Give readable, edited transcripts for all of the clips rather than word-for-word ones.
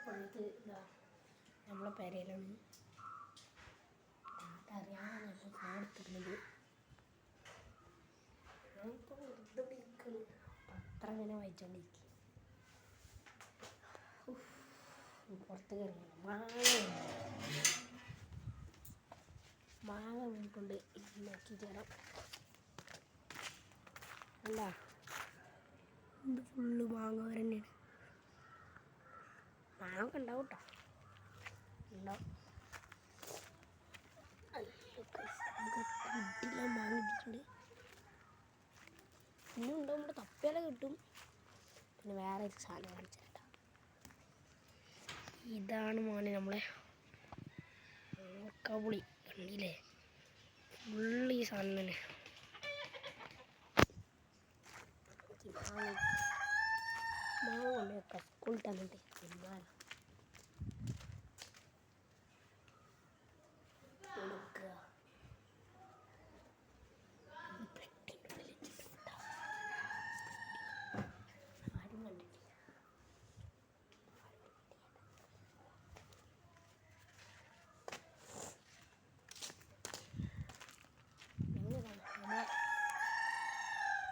ഇപ്പോഴത്തെ ഇതാ നമ്മളെ പെരയിലാണ് അറിയാതെ നമ്മൾ ഫോൺ എടുത്തിട്ടുള്ളത്. ഞാനിപ്പോൾ വെറുതെ ഇരിക്കുന്നു, പത്രം ഇങ്ങനെ വായിച്ചോണ്ടിരിക്കും. പുറത്ത് കയറിയാണ് മാങ്ങ വീണിട്ടുണ്ട്. നോക്കി ചേരാം അല്ല, ഇത് ഫുള്ള് മാങ്ങ തന്നെയാണ്. മാങ്ങ ഒക്കെ ഉണ്ടാവും കേട്ടോ, ഉണ്ടാവും. കിട്ടില്ല, മാങ്ങ കിട്ടിയിട്ടുണ്ട്. ഇന്നും ഉണ്ടാവും, ഇവിടെ തപ്പേല കിട്ടും. പിന്നെ വേറെ ഒരു സാധനം കാണിച്ചു കേട്ടോ, ഇതാണ് മോനെ നമ്മളെ ഉണക്കപ്പുളി. കണ്ടില്ലേ, ഫുള്ള് ഈ സാധനം തന്നെ. മാങ്ങ കൊണ്ട് വെക്കാം, സ്കൂളിൽ തന്നിട്ട് തിന്നാലോ.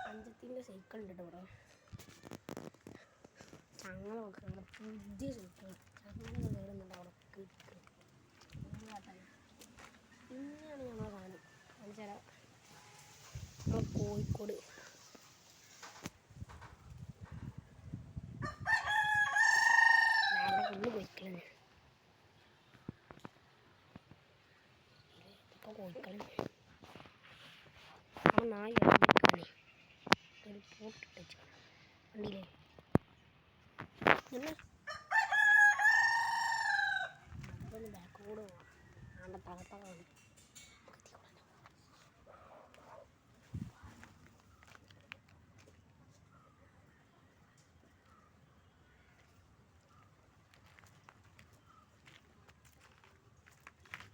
അഞ്ചത്തിൻ്റെ സൈക്കിൾ ഉണ്ട് ഇവിടെ. ചങ്ങല നോക്കണം, പുതിയ സൈക്കിൾ. ചങ്ങല കയറുന്നുണ്ട് അവിടെ. പിന്നെയാണ് ഞങ്ങളെ കാണും കാണിച്ചാൽ നമ്മൾ കോഴിക്കോട് അവിടെ ഫുള്ള് കോഴിക്കളാണ്. ഇതൊക്കെ കോഴിക്കളാണ്. ആ നായ ഇറങ്ങിക്കാണേ ഒരു പോട്ടിട്ട് വെച്ചു കണ്ടില്ലേ. പിന്നെ അതൊന്ന് ബാക്കോട് പോവാം. ആണ്ട തകത്തകാണ്.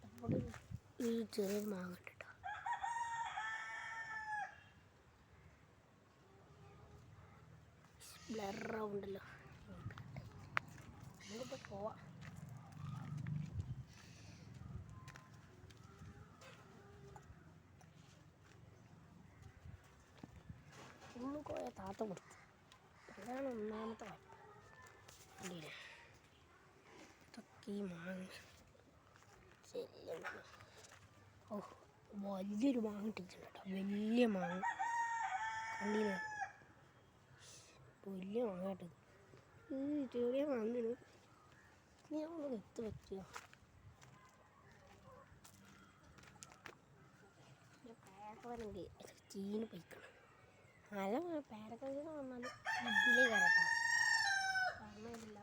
അപ്പോൾ ഈ ചെറിയൊരു മാങ്ങ ഉണ്ട് കേട്ടോ. ബ്ലറാവുണ്ടല്ലോ, നമുക്കിപ്പോൾ പോവാം. ഉള്ളു പോയ താത്ത കൊടുത്തു. അതാണ് ഒന്നാമത്തെ വായ്പ. അല്ലേ ഇതൊക്കെ ഈ മാങ്ങ ശരിയാണ്. ഓ, വലിയൊരു മാങ്ങ ഇട്ടിട്ടുണ്ട് കേട്ടോ, വലിയ മാങ്ങ. കണ്ടില്ലേ, വലിയ മാങ്ങ കേട്ടത്. ചെറിയ മാങ്ങയാണ്. ഞങ്ങൾ എത്ത് പറ്റിയ പേരക്കവരെങ്കിൽ ചീന് പൊയ്ക്കണം. നല്ല പേരക്കവരെന്ന് പറഞ്ഞാൽ ഇതിലേ കയറട്ടോ, പറഞ്ഞില്ല.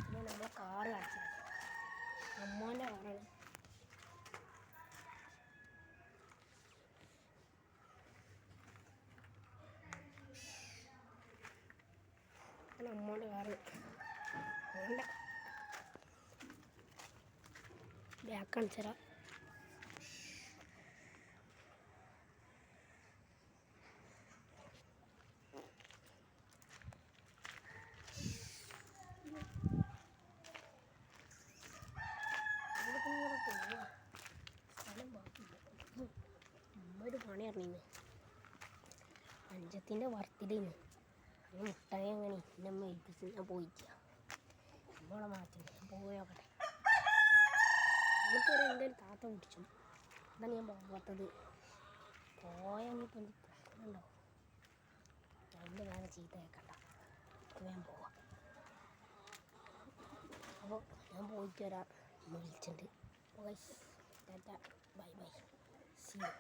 പിന്നെ നമ്മളെ കാറ് കാണിച്ചത് അമ്മോൻ്റെ കാറാണ്. അമ്മോൻ്റെ കാറ് വേണ്ട ബാക്ക് കാണിച്ചരാ. ഒരു പണി അറിഞ്ഞു, അഞ്ചത്തിൻ്റെ ബർത്ത്ഡേന്ന് അങ്ങനെ മുട്ടായി അങ്ങനെ എൻ്റെ അമ്മ ഏൽപ്പിച്ച് ഞാൻ പോയിക്കുക. നമ്മളെ മാറ്റി പോയോക്കട്ടെ. നമുക്കൊരു എന്തായാലും താത്ത പിടിച്ചു, അതാണ് ഞാൻ പോകാത്തത്. പോയെങ്കിപ്പോൾ എനിക്ക് പ്രശ്നമുണ്ടാവും. അതിൻ്റെ വേറെ ചീത്ത കേൾക്കണ്ട, ഞാൻ പോവാം. അപ്പോൾ ഞാൻ പോയിട്ട് വരാം. വിളിച്ചിട്ടുണ്ട്. Bye bye, see U.